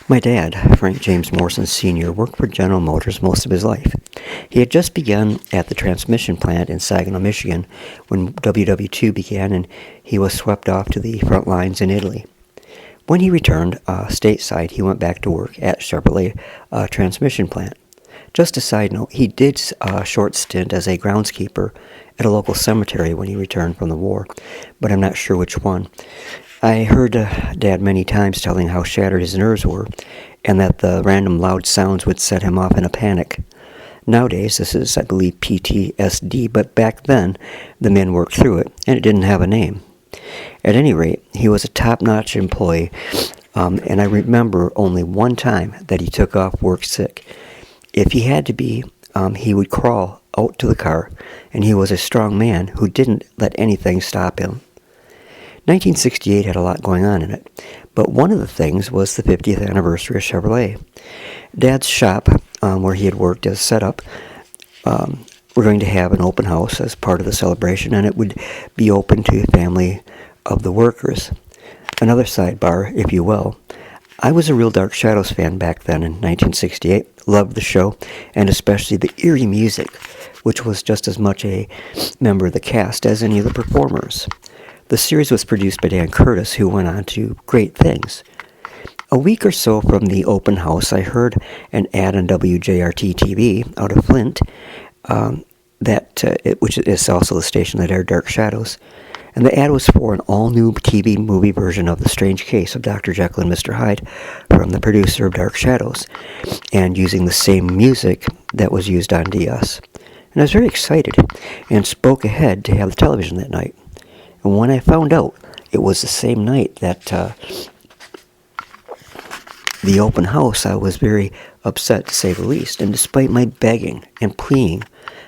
My dad, Frank James Morrison Sr., worked for General Motors most of his life. He had just begun at the transmission plant in Saginaw, Michigan, when WW2 began, and he was swept off to the front lines in Italy. When he returned stateside, he went back to work at Chevrolet transmission plant. Just a side note, he did a short stint as a groundskeeper at a local cemetery when he returned from the war, but I'm not sure which one. I heard Dad many times telling how shattered his nerves were, and that the random loud sounds would set him off in a panic. Nowadays, this is, I believe, PTSD, but back then, the men worked through it, and it didn't have a name. At any rate, he was a top-notch employee, and I remember only one time that he took off work sick. If he had to be, he would crawl out to the car, and he was a strong man who didn't let anything stop him. 1968 had a lot going on in it, but one of the things was the 50th anniversary of Chevrolet. Dad's shop, where he had worked as setup, were going to have an open house as part of the celebration, and it would be open to the family of the workers. Another sidebar, if you will. I was a real Dark Shadows fan back then in 1968, loved the show, and especially the eerie music, which was just as much a member of the cast as any of the performers. The series was produced by Dan Curtis, who went on to great things. A week or so from the open house, I heard an ad on WJRT-TV out of Flint, which is also the station that aired Dark Shadows. And the ad was for an all-new TV movie version of The Strange Case of Dr. Jekyll and Mr. Hyde from the producer of Dark Shadows, and using the same music that was used on DS. And I was very excited, and spoke ahead to have the television that night. And when I found out it was the same night that the open house, I was very upset, to say the least. And despite my begging and pleading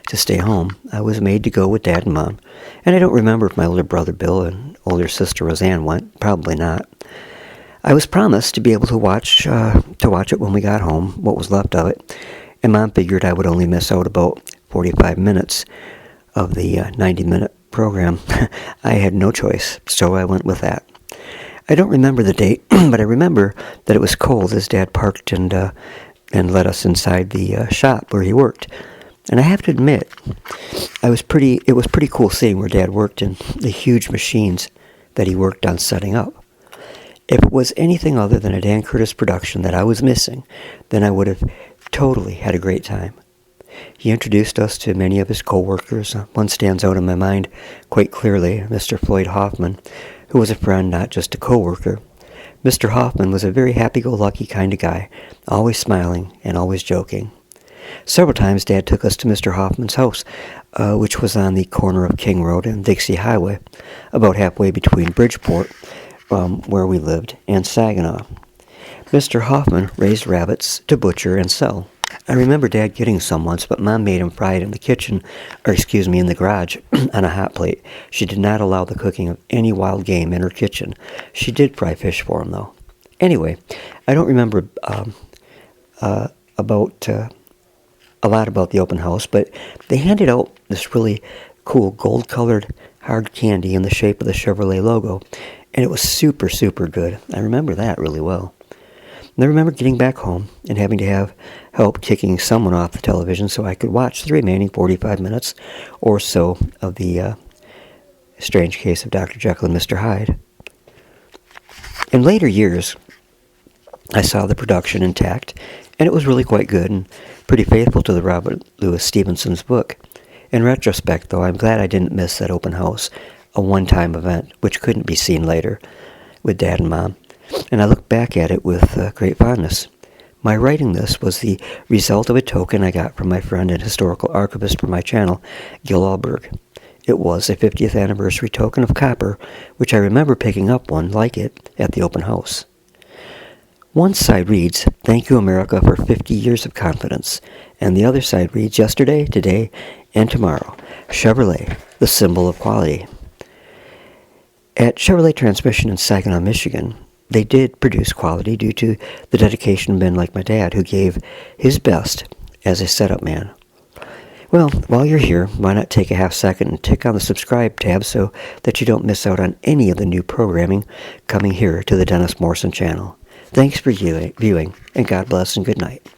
to stay home, I was made to go with Dad and Mom. And I don't remember if my older brother Bill and older sister Roseanne went. Probably not. I was promised to be able to watch it when we got home, what was left of it. And Mom figured I would only miss out about 45 minutes of the 90-minute program. I had no choice, so I went with that. I don't remember the date, but I remember that it was cold as Dad parked and let us inside the shop where he worked. And I have to admit, it was pretty cool seeing where Dad worked and the huge machines that he worked on setting up. If it was anything other than a Dan Curtis production that I was missing, then I would have totally had a great time. He introduced us to many of his co-workers. One stands out in my mind quite clearly, Mr. Floyd Hoffman, who was a friend, not just a co-worker. Mr. Hoffman was a very happy-go-lucky kind of guy, always smiling and always joking. Several times Dad took us to Mr. Hoffman's house, which was on the corner of King Road and Dixie Highway, about halfway between Bridgeport, where we lived, and Saginaw. Mr. Hoffman raised rabbits to butcher and sell. I remember Dad getting some once, but Mom made him fry it in the in the garage, on a hot plate. She did not allow the cooking of any wild game in her kitchen. She did fry fish for him, though. Anyway, I don't remember a lot about the open house, but they handed out this really cool gold-colored hard candy in the shape of the Chevrolet logo, and it was super, super good. I remember that really well. And I remember getting back home and having to have help kicking someone off the television so I could watch the remaining 45 minutes or so of the Strange Case of Dr. Jekyll and Mr. Hyde. In later years, I saw the production intact, and it was really quite good and pretty faithful to the Robert Louis Stevenson's book. In retrospect, though, I'm glad I didn't miss that open house, a one-time event, which couldn't be seen later with Dad and Mom. And I look back at it with great fondness. My writing this was the result of a token I got from my friend and historical archivist for my channel, Gil Alberg. It was a 50th anniversary token of copper, which I remember picking up one like it at the open house. One side reads, "Thank you, America, for 50 years of confidence." And the other side reads, "Yesterday, today, and tomorrow. Chevrolet, the symbol of quality." At Chevrolet Transmission in Saginaw, Michigan, they did produce quality due to the dedication of men like my dad, who gave his best as a setup man. Well, while you're here, why not take a half second and tick on the subscribe tab so that you don't miss out on any of the new programming coming here to the Dennis Morrison channel. Thanks for viewing, and God bless and good night.